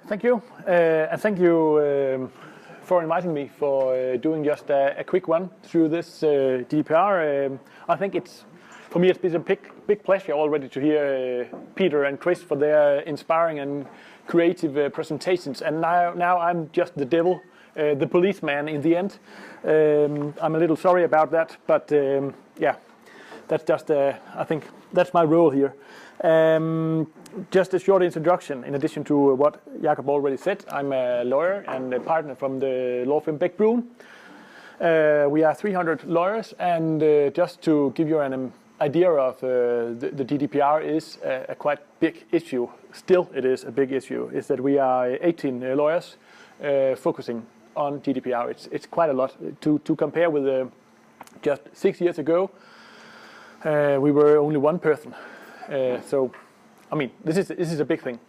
Thank you, and thank you for inviting me for doing just a quick one through this GDPR. I think for me it's been a big pleasure already to hear Peter and Chris for their inspiring and creative presentations. And now I'm just the devil, the policeman in the end. I'm a little sorry about that, but yeah, that's just I think that's my role here. Just a short introduction. In addition to what Jakob already said, I'm a lawyer and a partner from the law firm bech-bruun. We are 300 lawyers, and just to give you an idea of the GDPR is a quite big issue. Still, it is a big issue. Is that we are 18 lawyers focusing on GDPR. It's quite a lot to compare with just 6 years ago. We were only one person. So, I mean, this is a big thing.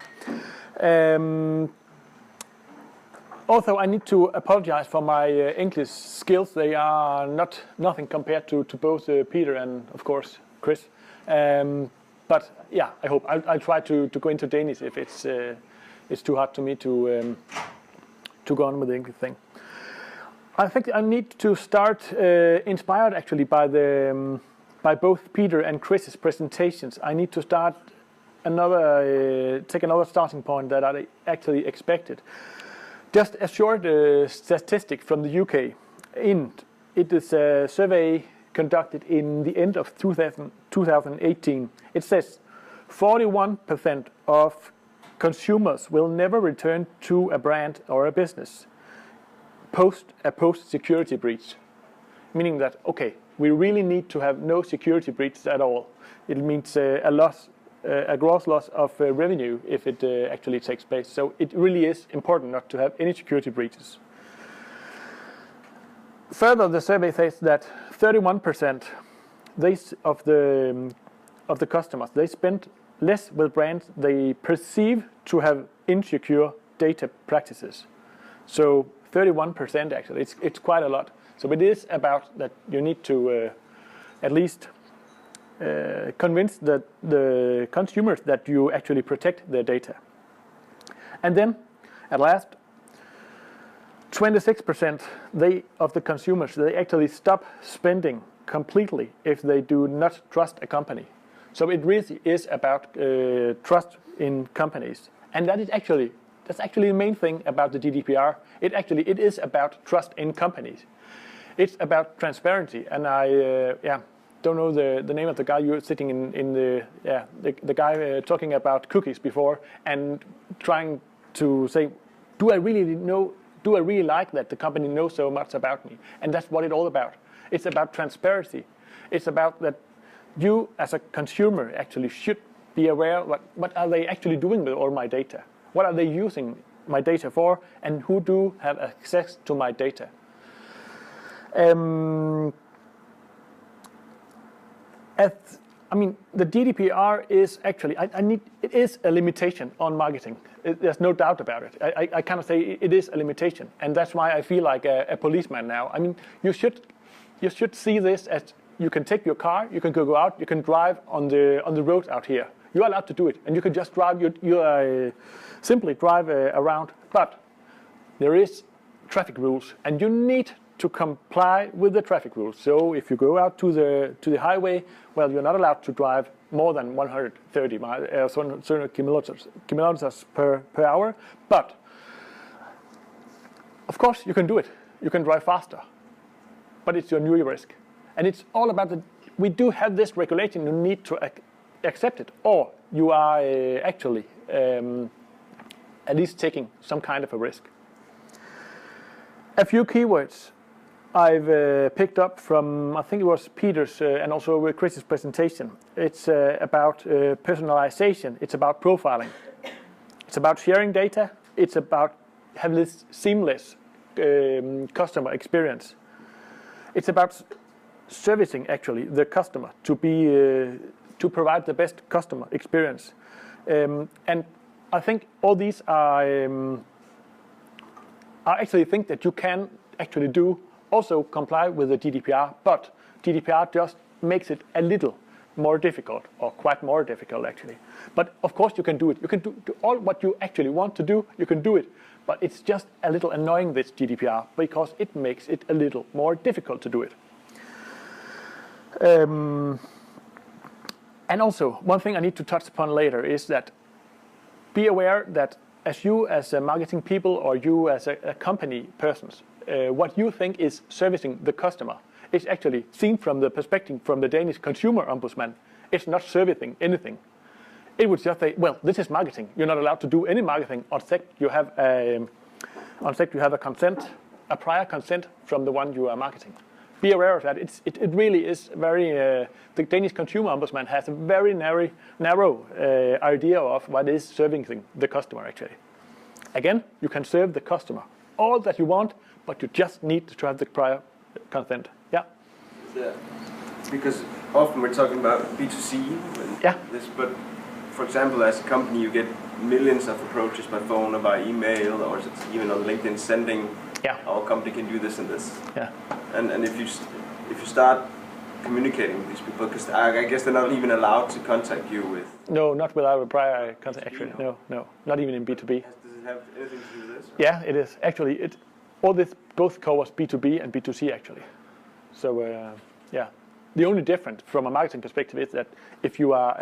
Also, I need to apologize for my English skills. They are nothing compared to both Peter and, of course, Chris. But yeah, I hope I'll try to go into Danish if it's too hard to me to go on with the English thing. I think I need to start inspired actually by both Peter and Chris's presentations. I need to take another starting point that I actually expected. Just a short statistic from the UK. It is a survey conducted in the end of 2018. It says 41% of consumers will never return to a brand or a business post-security breach. Meaning that, okay, we really need to have no security breaches at all. It means a gross loss of revenue if it actually takes place. So it really is important not to have any security breaches. Further, the survey says that 31% of the customers, they spend less with brands they perceive to have insecure data practices. So 31% actually, it's quite a lot. So it is about that you need to at least convince the consumers that you actually protect their data. And then, at last, 26% of the consumers, they actually stop spending completely if they do not trust a company. So it really is about trust in companies. And that's actually the main thing about the GDPR. It is about trust in companies. It's about transparency, and I don't know the name of the guy you were sitting in the guy talking about cookies before and trying to say, do I really like that the company knows so much about me? And that's what it's all about. It's about transparency. It's about that you as a consumer actually should be aware what are they actually doing with all my data? What are they using my data for, and who do have access to my data? The GDPR is actually, it is a limitation on marketing. There's no doubt about it. I kind of say it is a limitation, and that's why I feel like a policeman now. I mean, you should see this as you can take your car, you can go out, you can drive on the road out here. You're allowed to do it, and you can just drive. Simply drive around, but there is traffic rules, and you need to comply with the traffic rules. So if you go out to the highway, well, you're not allowed to drive more than 130 kilometers per hour. But of course, you can do it. You can drive faster, but it's your new risk. And it's all about we do have this regulation. You need to accept it, or you are actually at least taking some kind of a risk. A few keywords I've picked up from, I think it was Peter's and also Chris's presentation. It's about personalization. It's about profiling. It's about sharing data. It's about having this seamless customer experience. It's about servicing actually the customer to provide the best customer experience. And I think all these are actually think that you can actually do also comply with the GDPR, but GDPR just makes it a little more difficult, or quite more difficult actually. But of course you can do it. You can do all what you actually want to do, you can do it. But it's just a little annoying, this GDPR, because it makes it a little more difficult to do it. And also, one thing I need to touch upon later is that be aware that as you as a marketing people, or you as a company persons, what you think is servicing the customer is actually seen from the perspective from the Danish consumer ombudsman. It's not servicing anything. It would just say, well, this is marketing. You're not allowed to do any marketing except you have a consent, a prior consent from the one you are marketing. Be aware of that. It really is very. The Danish consumer ombudsman has a very narrow idea of what is serving the customer actually. Again, you can serve the customer all that you want, but you just need to have the prior consent. Yeah. Yeah. Because often we're talking about B2C. Yeah. But for example, as a company, you get millions of approaches by phone or by email, or even on LinkedIn, sending. Yeah. Our company can do this and this. Yeah. And if you start communicating with these people, because I guess they're not even allowed to contact you with. No, not without a prior consent. B2B, actually, no, not even in B2B. Does it have anything to do with this? Yeah, it is actually. All this both covers B2B and B2C actually. So yeah, the only difference from a marketing perspective is that if you are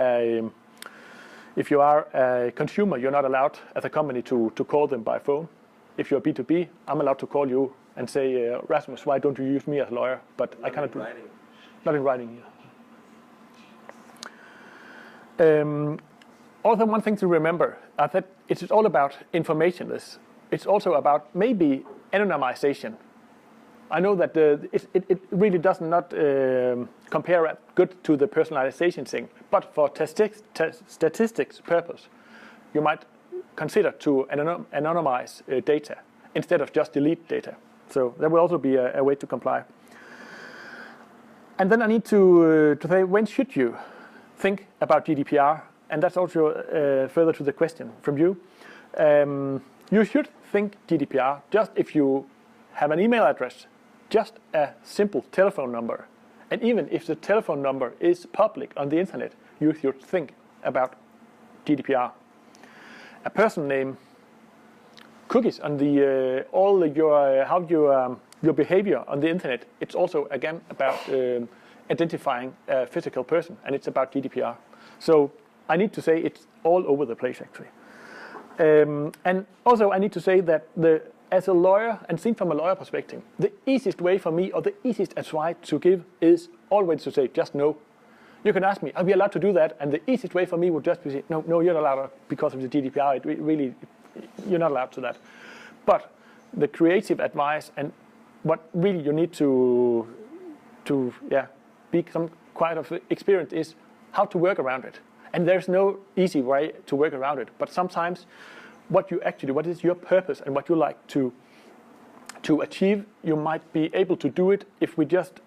a consumer, you're not allowed as a company to call them by phone. If you're B2B, I'm allowed to call you and say, Rasmus, why don't you use me as a lawyer? But I cannot do it. Not in writing. Yeah. Also, one thing to remember, I think it's all about information. It's also about maybe anonymization. I know that it really does not compare good to the personalization thing, but for statistics purpose, you might consider to anonymize data instead of just delete data. So there will also be a way to comply. And then I need to say, when should you think about GDPR? And that's also further to the question from you. You should think GDPR just if you have an email address, just a simple telephone number. And even if the telephone number is public on the internet, you should think about GDPR. A person name, cookies on the your behavior on the internet. It's also again about identifying a physical person, and it's about GDPR. So I need to say it's all over the place actually. And also I need to say that as a lawyer, and seen from a lawyer perspective, the easiest way for me, or the easiest advice to give, is always to say just no. You can ask me, are we allowed to do that? And the easiest way for me would just be say, no, you're not allowed because of the GDPR. You're not allowed to that. But the creative advice and what really you need to be some quite of experience is how to work around it. And there's no easy way to work around it. But sometimes what is your purpose and what you like to achieve, you might be able to do it if we just,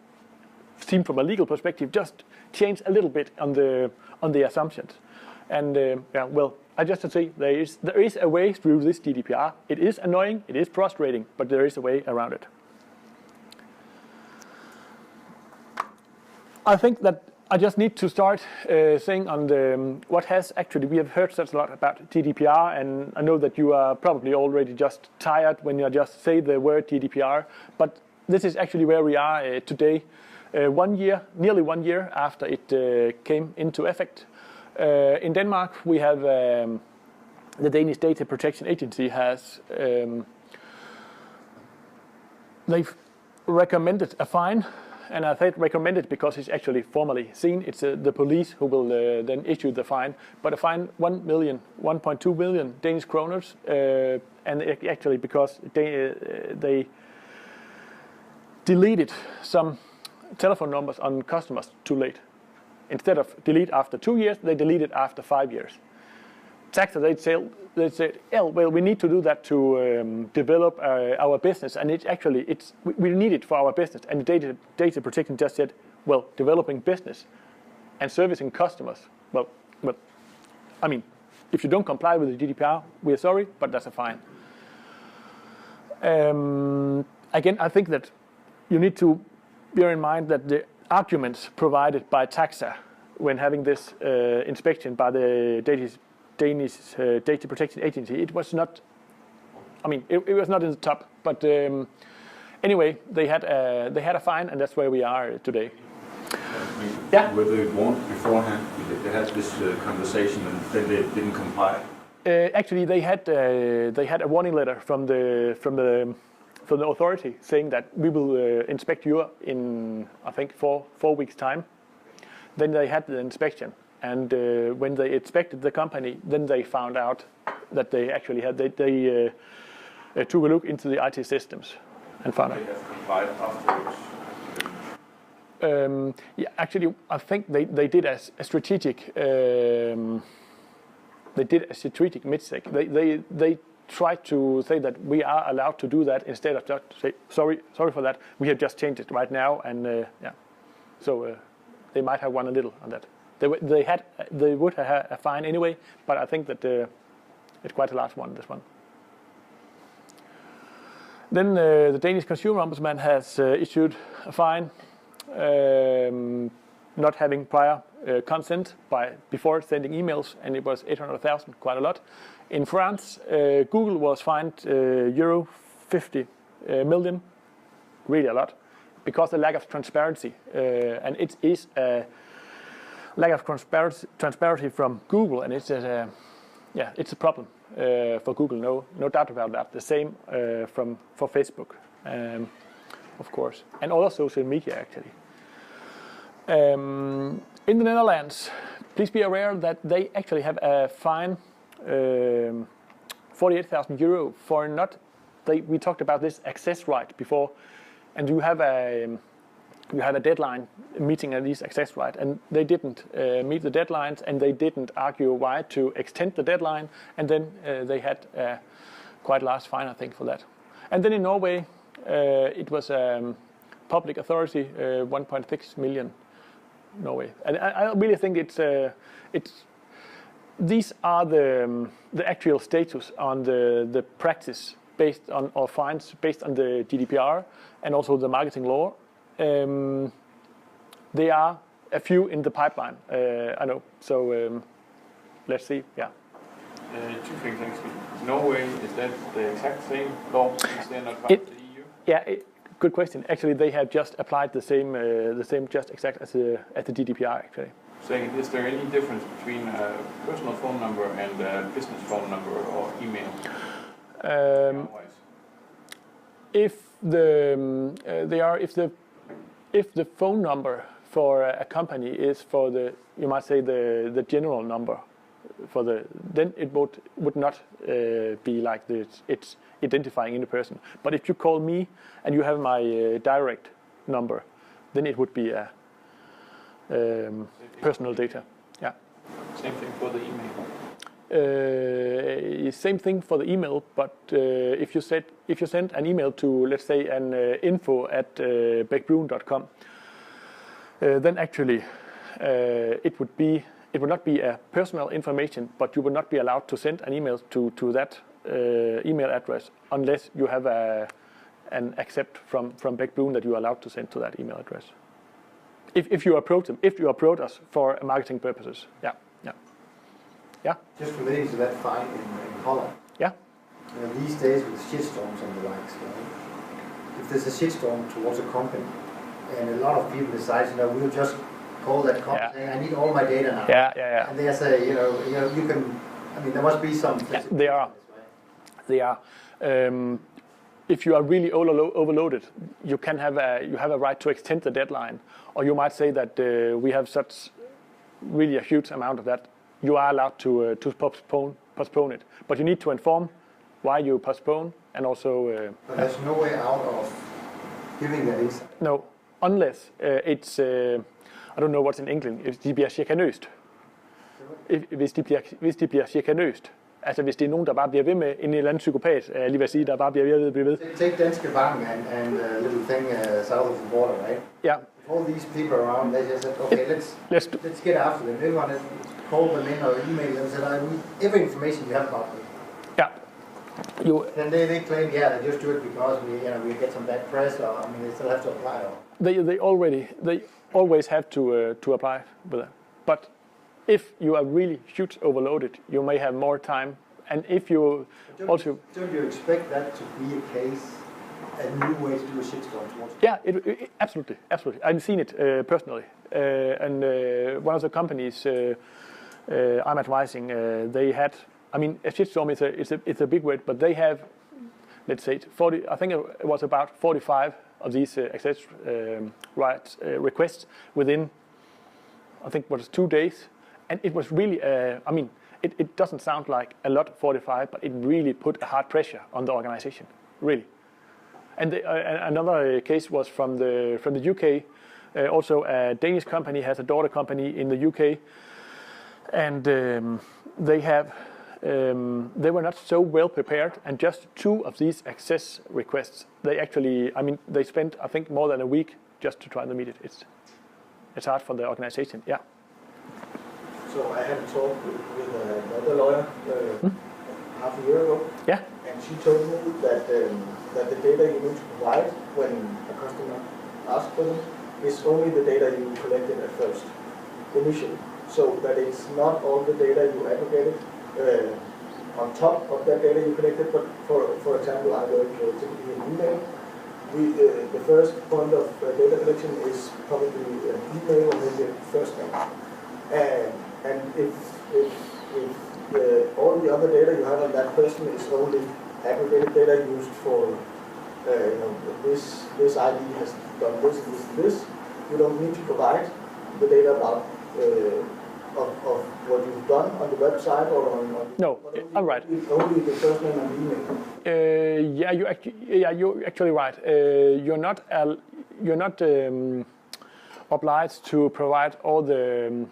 seen from a legal perspective, just change a little bit on the assumptions. And I just to say there is a way through this GDPR. It is annoying, it is frustrating, but there is a way around it. I think that I just need to start saying on what has actually, we have heard such a lot about GDPR, and I know that you are probably already just tired when you just say the word GDPR, but this is actually where we are today, nearly 1 year after it came into effect. In Denmark, we have the Danish Data Protection Agency has they've recommended a fine. And I think recommended because it's actually formally seen. It's the police who will then issue the fine. But a fine 1.2 million Danish kroners, and actually because they deleted some telephone numbers on customers too late. Instead of delete after 2 years, they deleted after 5 years. Taxa, they said, well, we need to do that to develop our business, and we need it for our business. And the data protection just said, well, developing business and servicing customers. Well, I mean, if you don't comply with the GDPR, we are sorry, but that's a fine. Again, I think that you need to bear in mind that the arguments provided by Taxa when having this inspection by the Danish Data Protection Agency, it was not. I mean, it was not in the top, but anyway, they had a fine, and that's where we are today. Yeah. Were they warned beforehand? They had this conversation, and then they didn't comply. Actually, they had a warning letter from the authority saying that we will inspect you in, I think, 4 weeks' time. Then they had the inspection, and when they inspected the company, then they found out that they actually had they took a look into the IT systems and found out. They have complied afterwards. Yeah, actually, I think they did a strategic. They did a strategic mistake. They tried to say that we are allowed to do that instead of just say sorry for that. We have just changed it right now, and yeah, so they might have won a little on that. They would have a fine anyway, but I think that it's quite a large one. This one. Then the Danish Consumer Ombudsman has issued a fine. Not having prior consent before sending emails, and it was 800,000, quite a lot. In France, Google was fined euro 50 million, really a lot, because of the lack of transparency, and it is a lack of transparency from Google, and it's a problem for Google, no doubt about that. The same for Facebook, of course, and all social media actually. In the Netherlands, please be aware that they actually have a fine, 48,000 euro for not. We talked about this access right before, and you have a deadline meeting of these access right, and they didn't meet the deadlines, and they didn't argue why to extend the deadline, and then they had quite a large fine, I think, for that. And then in Norway, it was public authority, 1.6 million. Norway, and I really think these are the actual status on the practice based on or fines based on the GDPR and also the marketing law. There are a few in the pipeline. I know. So let's see. Yeah. Two things. Norway, is that the exact same law? Is there not part of the EU? Yeah. Good question. Actually, they have just applied the same just exact as the GDPR. Actually. Saying, is there any difference between a personal phone number and a business phone number or email? If the phone number for a company is for you might say the general number then it would not be like this. It's identifying any person. But if you call me and you have my direct number, then it would be a personal data. Yeah. Same thing for the email. Same thing for the email, but if you send an email to, let's say, an info@bech-bruun.com, then actually it would not be a personal information, but you would not be allowed to send an email to that email address unless you have an accept from bech-bruun that you are allowed to send to that email address. If you approach us for marketing purposes, yeah. Just relating to that fine in Holland. Yeah. These days with shitstorms and the likes, right? If there's a shitstorm towards a company, and a lot of people decide, we'll just call that company saying, I need all my data now. Yeah. And they say, you can. I mean, there must be some. They are. If you are really overloaded, you have a right to extend the deadline, or you might say that we have such really a huge amount of that. You are allowed to postpone it, but you need to inform why you postpone, and also. But there's no way out of giving that insight. No, unless it's. I don't know what's in English. If de bliver chikanøst. Hvis de bliver chikanøst. Altså hvis det er nogen, der bare bliver ved med en eller anden psykopat, lige vil sige, der bare bliver ved. Take Danske Bank and little thing south of the border, right? Yeah. All these people around, they just said, okay, let's get after them. Everyone call them in or email them and said, I need every information you have about them. Yeah. Then they claim, they just do it because we get some bad press, or they still have to apply. Or They always have to apply with that. But if you are really huge overloaded, you may have more time. And if you Don't you expect that to be a case, a new way to do a shitstorm towards? Yeah, absolutely. I've seen it personally. And one of the companies I'm advising, they had, I mean, a shitstorm is a big word, but they have, let's say, 40. I think it was about 45 of these access rights requests within, I think, was 2 days, and it was really, I mean, it doesn't sound like a lot, 45, but it really put a hard pressure on the organization, really. And another case was from the UK. Also, a Danish company has a daughter company in the UK, and they were not so well prepared. And just 2 of these access requests, they spent, I think, more than a week just to try to meet it. It's hard for the organization. Yeah. So I had a talk with another lawyer half a year ago. Yeah. And she told me that the data you need to provide when a customer asks for them is only the data you collected at first, initially. So that it's not all the data you aggregated on top of that data you collected, but for example, I work typically in email. The first point of data collection is probably an email or maybe a first name. And if all the other data you have on that person is only aggregated data used for, this ID has done this, this, this, you don't need to provide the data about of what you've done on the website or on. No, I'm right. Only the first name and email. You're actually right. You're not obliged to provide all the.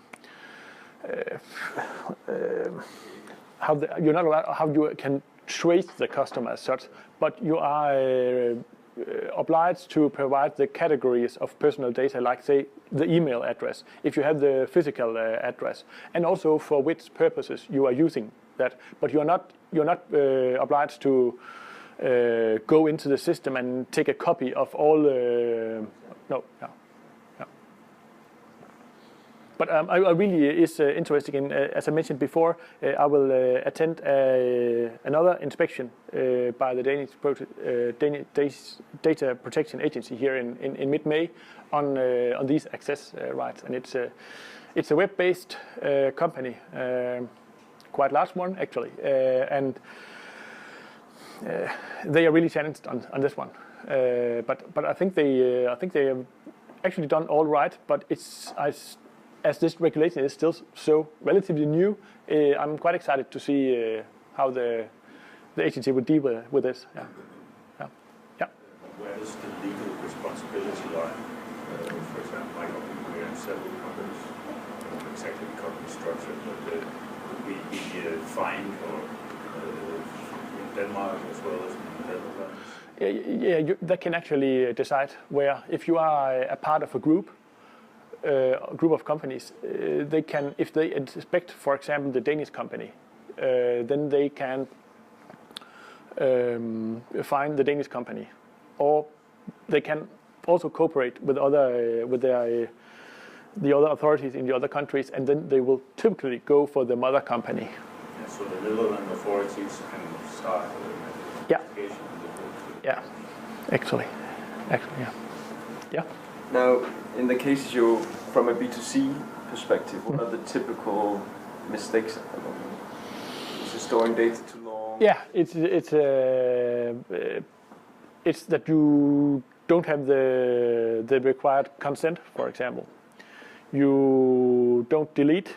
You're not allowed how you can trace the customer as such, but you are obliged to provide the categories of personal data, like say the email address, if you have the physical address, and also for which purposes you are using that. But you're not obliged to go into the system and take a copy of all. No. But I really is interested in, as I mentioned before, I will attend another inspection by the Danish Data Protection Agency here in mid-May on these access rights, and it's a web-based company, quite large one actually, and they are really challenged on this one. But I think they have actually done all right, but as this regulation is still so relatively new, I'm quite excited to see how the agency will deal with this. Yeah. Where does the legal responsibility lie? For example, like we are in several companies, I don't know exactly the company structure, but could we be fined or in Denmark as well as in the Netherlands? They can actually decide where, if you are a part of a group of companies, they can, if they inspect, for example, the Danish company, then they can fine the Danish company, or they can also cooperate with the other authorities in the other countries, and then they will typically go for the mother company. Yeah, so the Netherlands authorities can start the investigation. Yeah, actually, yeah. Now, in the cases from a B2C perspective, what are the typical mistakes at the moment? Is it storing data too long? Yeah, it's that you don't have the required consent, for example. You don't delete.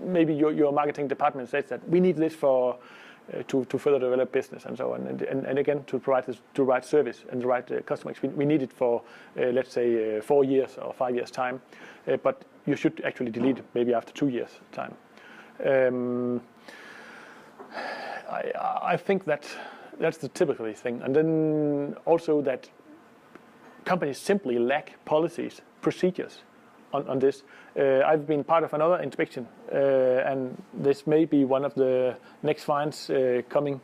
Maybe your marketing department says that we need this for to further develop business and so on, and again to provide the right service and the right customer experience. We need it for let's say 4 years or 5 years time, but you should actually delete it maybe after 2 years time. I think that's the typical thing, and then also that companies simply lack policies, procedures on this. I've been part of another inspection, and this may be one of the next fines coming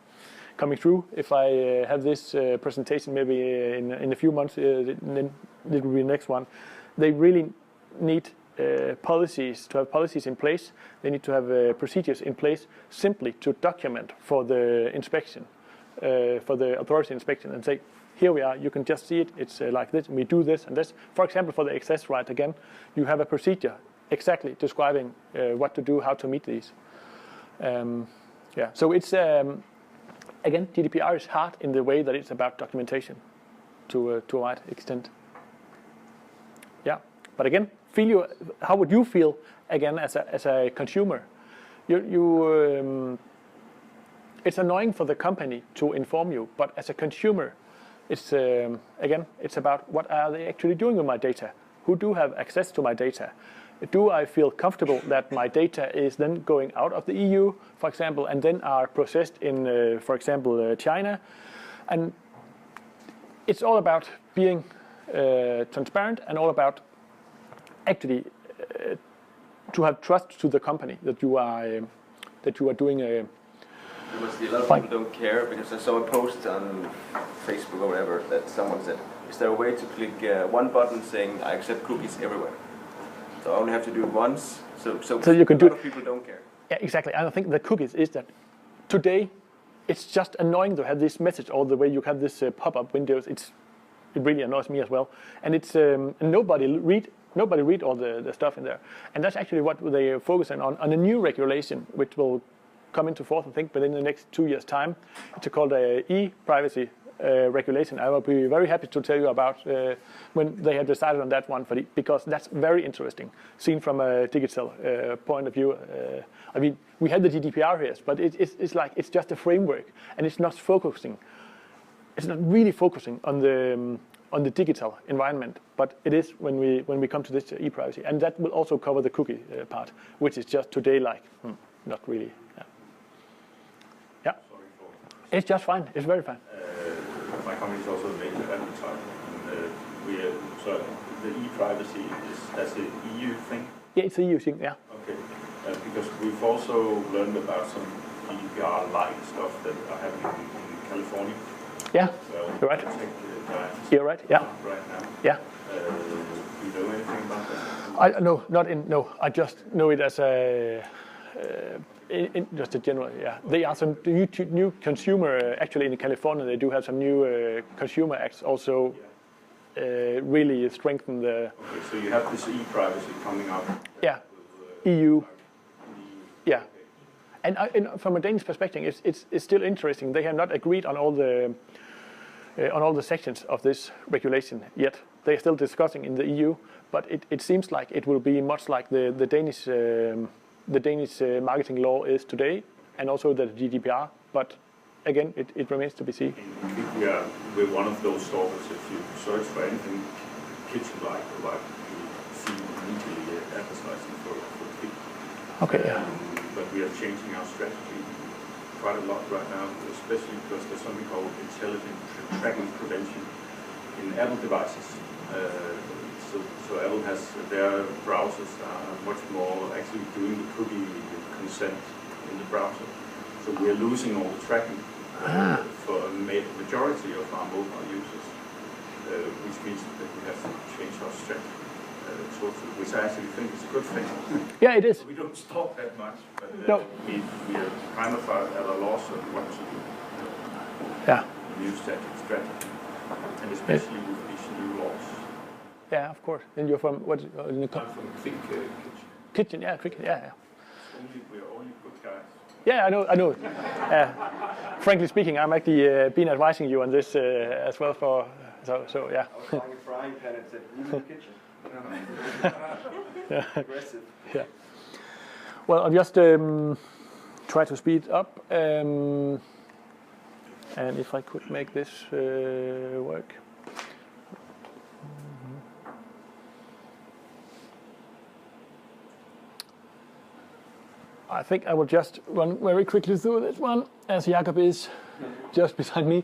through. If I have this presentation maybe in a few months, then it will be the next one. They really need policies, to have policies in place. They need to have procedures in place simply to document for the inspection, for the authority inspection, and say, here we are, you can just see it, it's like this, and we do this and this. For example, for the access right, again, you have a procedure exactly describing what to do, how to meet these. Yeah, so it's, again, GDPR is hard in the way that it's about documentation to a wide extent. Yeah, but again, how would you feel, again, as a consumer? It's annoying for the company to inform you, but as a consumer, it's again, it's about what are they actually doing with my data? Who do have access to my data? Do I feel comfortable that my data is then going out of the EU, for example, and then are processed in, for example, China? And it's all about being transparent and all about actually to have trust to the company that you are doing a. Because a lot of people don't care, because I saw a post on Facebook or whatever that someone said, is there a way to click one button saying I accept cookies everywhere? So I only have to do it once. So you can a lot of people don't care. Yeah, exactly. And I think the cookies is that today it's just annoying to have this message all the way. You have this pop-up windows. It really annoys me as well. And it's nobody read all the stuff in there. And that's actually what they focus on a new regulation, which will come into force, I think, within the next 2 years' time. It's called e-privacy regulation. I will be very happy to tell you about when they have decided on that one, because that's very interesting, seen from a digital point of view. I mean, we had the GDPR here, but it's like it's just a framework, and it's not focusing. It's not really focusing on the digital environment, but it is when we come to this e-privacy, and that will also cover the cookie part, which is just today like not really. Yeah. It's just fine. It's very fine. My company is also a major advertiser. So the e-privacy that's an EU thing? Yeah, it's a EU thing, yeah. Okay. Because we've also learned about some GDPR-like stuff that are happening in California. Yeah, well, you're right. You're right, yeah. Right now. Yeah. Do you know anything about that? No, I just know it as a... just a general, yeah. There are some new consumer, actually in California, they do have some new consumer acts also really strengthen the... Okay, so you have this e-privacy coming up. Yeah, EU. Yeah. And from a Danish perspective, it's still interesting. They have not agreed on all the sections of this regulation yet. They are still discussing in the EU, but it seems like it will be much like the Danish marketing law is today, and also the GDPR. But again, it remains to be seen. I think we're one of those stalkers. If you search for anything kitchen-like, you see immediately advertising for kitchen. Okay. Yeah. But we are changing our strategy quite a lot right now, especially because there's something called intelligent tracking prevention in Apple devices. So Apple has their browsers are much more actually doing the cookie consent in the browser. So we're losing all the tracking for a majority of our mobile users, which means that we have to change our strategy. Which I actually think is a good thing. Yeah, it is. We don't stop that much, but no. we are kind of at a loss of what to do. Yeah. Use that strategy, and especially with these new laws. Yeah, of course. And you're from what? I'm from Quick Kitchen. Kitchen, yeah, Quick, yeah. We're only good guys. Yeah, I know. Frankly speaking, I'm actually been advising you on this as well for. So yeah. I was buying a frying pan and said, "You in the kitchen." Yeah. Aggressive. Yeah. Well, I'll just try to speed up, and if I could make this work. I think I will just run very quickly through this one, as Jakob is just beside me.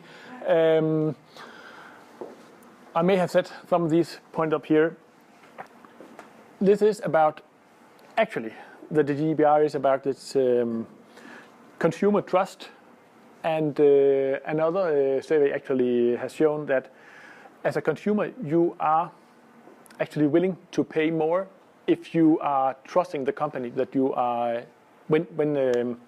I may have said from this point up here, this is about, actually, the GDPR is about this consumer trust, and another survey actually has shown that as a consumer, you are actually willing to pay more if you are trusting the company that you are when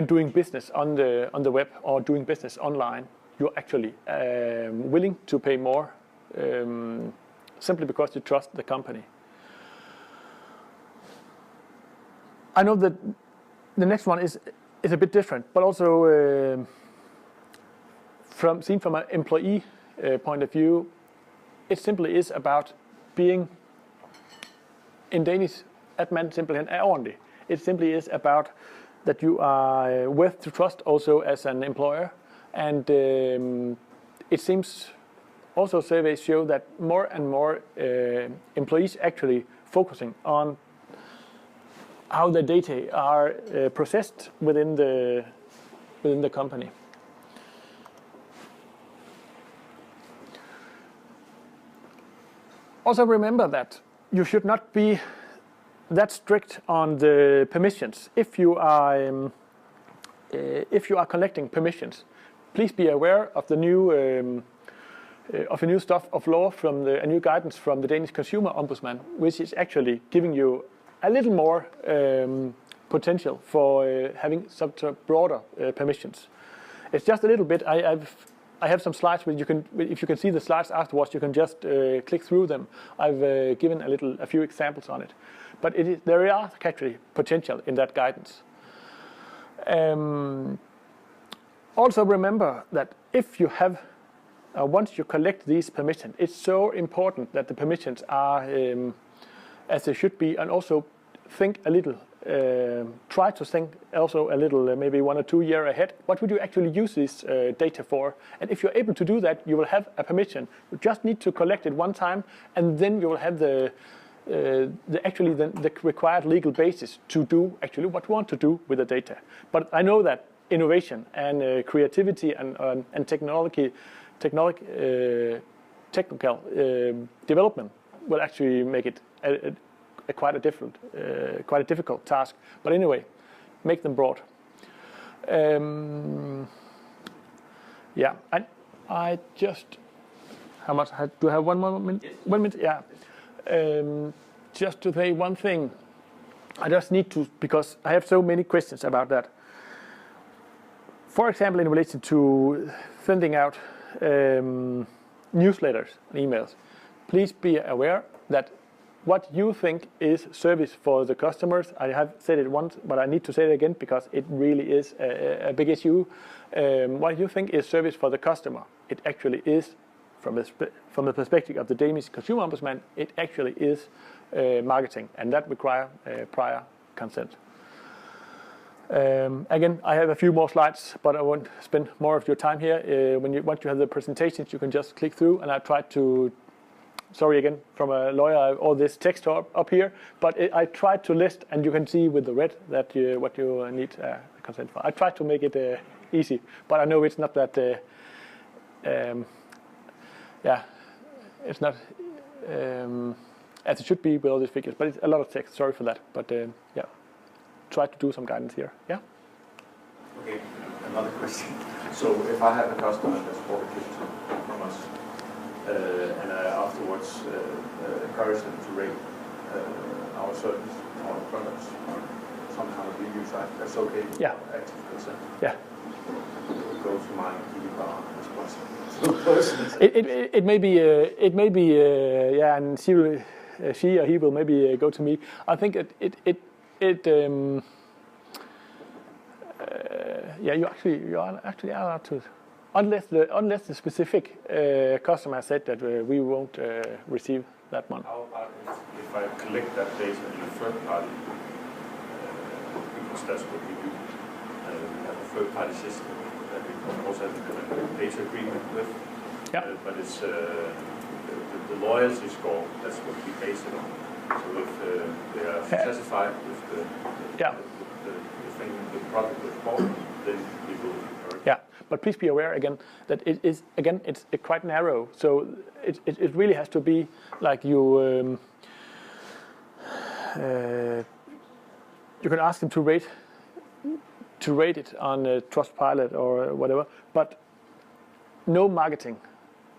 doing business on the web or doing business online, you're actually willing to pay more simply because you trust the company. I know that the next one is a bit different, but also seen from an employee point of view, it simply is about being, in Danish, at man simpelthen er ordentlig. It simply is about that you are worth to trust also as an employer, and it seems also surveys show that more and more employees actually focusing on how the data are processed within the company. Also remember that you should not be that strict on the permissions. If you are collecting permissions, please be aware of the new stuff of law from a new guidance from the Danish Consumer Ombudsman, which is actually giving you a little more potential for having some broader permissions. It's just a little bit. I have some slides where you can, if you can see the slides afterwards, you can just click through them. I've given a few examples on it, but there are actually potential in that guidance. Also remember that if you have, once you collect these permissions, it's so important that the permissions are as they should be, and also think a little. Try to think also a little, maybe 1 or 2 years ahead. What would you actually use this data for? And if you're able to do that, you will have a permission. You just need to collect it one time, and then you will have the required legal basis to do actually what you want to do with the data. But I know that innovation and creativity and technical development will actually make it quite a difficult task. But anyway, make them broad. Yeah, I just, how much do I have? 1 more minute? 1 minute, yeah. Just to say one thing, I just need to, because I have so many questions about that. For example, in relation to sending out newsletters and emails, please be aware that what you think is service for the customers, I have said it once, but I need to say it again because it really is a big issue. What you think is service for the customer, it actually is, from the perspective of the Danish Consumer Ombudsman, it actually is marketing, and that requires prior consent. Again, I have a few more slides, but I won't spend more of your time here. Once you have the presentations, you can just click through, and I tried to, sorry again, from a lawyer, all this text up here, but I tried to list, and you can see with the red that what you need consent for. I tried to make it easy, but I know it's not that, yeah, it's not as it should be with all these figures, but it's a lot of text, sorry for that, but yeah, try to do some guidance here, yeah? Okay, another question. So if I have a customer that's bought a kitchen from us, and I afterwards encourage them to rate our service, our products, on some kind of review site, that's okay? Yeah. Active consent? Yeah. It goes to my GDPR responsibility. It may be, yeah, and she or he will maybe go to me. I think yeah, you are actually allowed to. Unless the specific customer said that we won't receive that one. How about if I collect that data in a third party, because that's what we do. We have a third party system that we of course have a data agreement with. Yeah. But it's the loyalty score, that's what we base it on. So if they are satisfied with the product that's bought, then we will encourage. Yeah. But please be aware again that it is it's quite narrow. So it really has to be like you can ask them to rate it on Trustpilot or whatever, but no marketing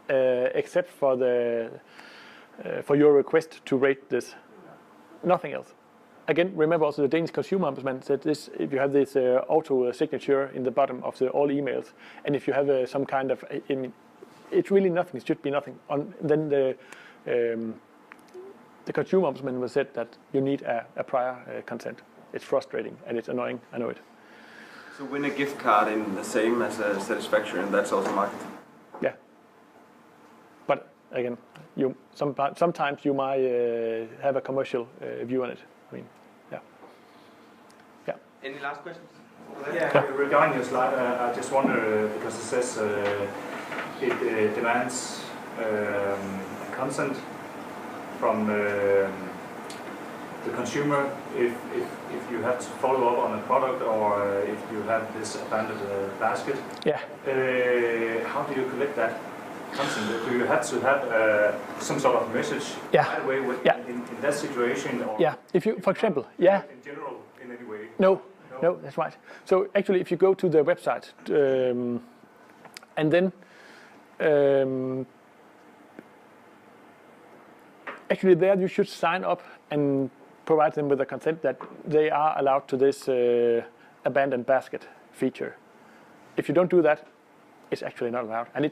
except for your request to rate this. nothing else. Again, remember also the Danish Consumer Ombudsman said this: if you have this auto signature in the bottom of all emails, and if you have some kind of, I mean, it's really nothing. It should be nothing. Then the Consumer Ombudsman was said that you need a prior consent. It's frustrating and it's annoying. I know it. So win a gift card in the same as a satisfaction, and that's also marketing. Yeah. But again, sometimes you might have a commercial view on it. I mean, yeah. Any last questions? Yeah, regarding your slide, I just wonder, because it says it demands consent from the consumer if you have to follow up on a product, or if you have this abandoned basket. Yeah. How do you collect that consent? Do you have to have some sort of message right away in that situation? Or if you, for example, in general, in any way? No, that's right. So actually, if you go to the website and then actually there you should sign up and provide them with a consent that they are allowed to this abandoned basket feature. If you don't do that, it's actually not allowed. And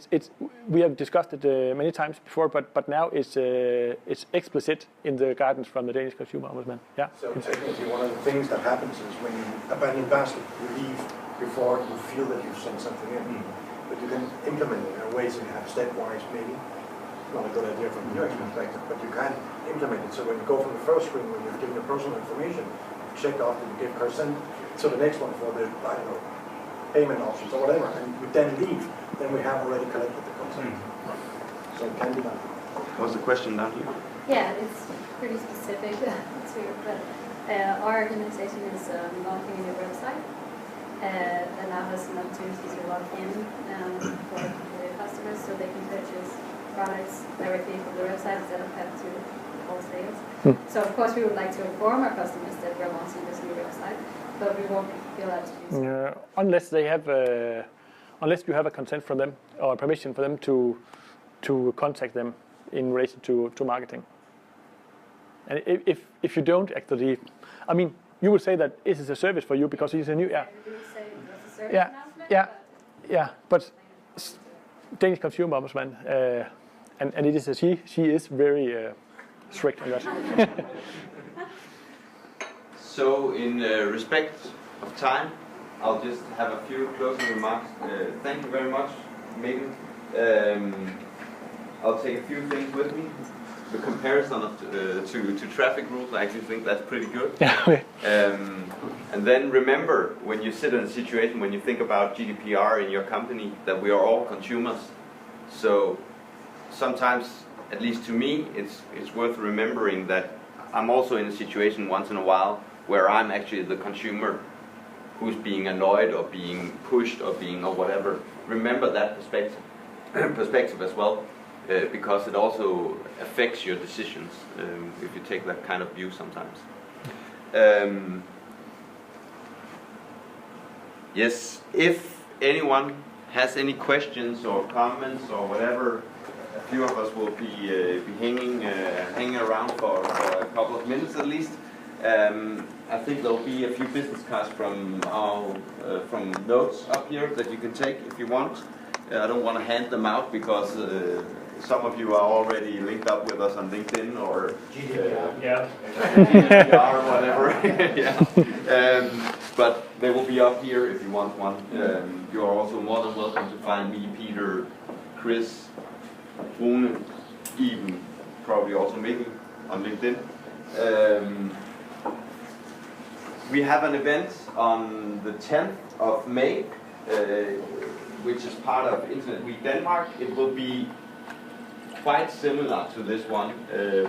we have discussed it many times before, but now it's explicit in the guidance from the Danish Consumer Ombudsman. Yeah. So technically, one of the things that happens is when you abandon basket, you leave before you feel that you've sent something in. But you can implement it in a way so you have stepwise, maybe. Not a good idea from the UX perspective, but you can implement it. So when you go from the first screen, when you've given the personal information, you check off that you give consent. So the next one for the, I don't know, payment options or whatever, and you then leave, then we have already collected the consent. So it can be done. What's the question down here? Yeah, it's pretty specific to but our organization is launching a new website that allows us an opportunity to log in for the customers so they can purchase products directly from the website instead of have to call sales. So of course we would like to inform our customers that we're launching this new website, but we won't be allowed to use it. Unless they have, unless you have a consent from them or permission for them to contact them in relation to marketing. And if you don't actually, I mean, you would say that this is a service for you because it's a new, You would say it's a service announcement, but Danish Consumer Ombudsman, and it is a she is very strict on that. So in respect of time, I'll just have a few closing remarks. Thank you very much, Megan. I'll take a few things with me. The comparison of to traffic rules, I actually think that's pretty good. And then remember, when you sit in a situation, when you think about GDPR in your company, that we are all consumers. So sometimes, at least to me, it's worth remembering that I'm also in a situation once in a while where I'm actually the consumer who's being annoyed or being pushed or whatever. Remember that perspective as well. Because it also affects your decisions if you take that kind of view sometimes. Yes, if anyone has any questions or comments or whatever, a few of us will be hanging around for a couple of minutes at least. I think there'll be a few business cards from Nodes up here that you can take if you want. I don't want to hand them out because some of you are already linked up with us on LinkedIn or GDPR or whatever. But they will be up here if you want one. You are also more than welcome to find me, Peter, Chris, Rune, even probably also Mikkel on LinkedIn. We have an event on the 10th of May, which is part of Internet Week Denmark. It will be quite similar to this one.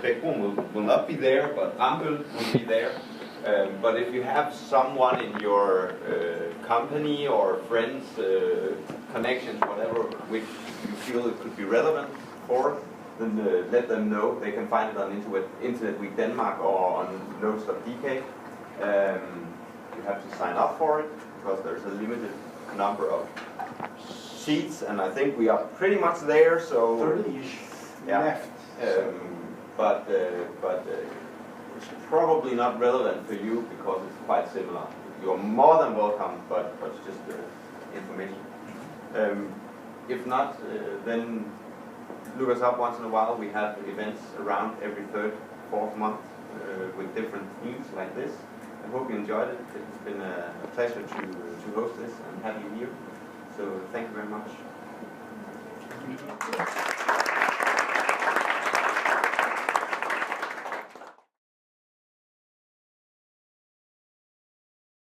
Bech-bruun will not be there, but Ampel will be there. But if you have someone in your company or friends, connections, whatever, which you feel it could be relevant for, then let them know. They can find it on Internet Week Denmark or on nodes.dk. You have to sign up for it because there's a limited number of seats, and I think we are pretty much there. So 30-ish left. it's probably not relevant for you because it's quite similar. You're more than welcome, but it's just information. If not, then look us up once in a while. We have events around every third, fourth month with different themes like this. I hope you enjoyed it. It's been a pleasure to host this and have you here. So thank you very much.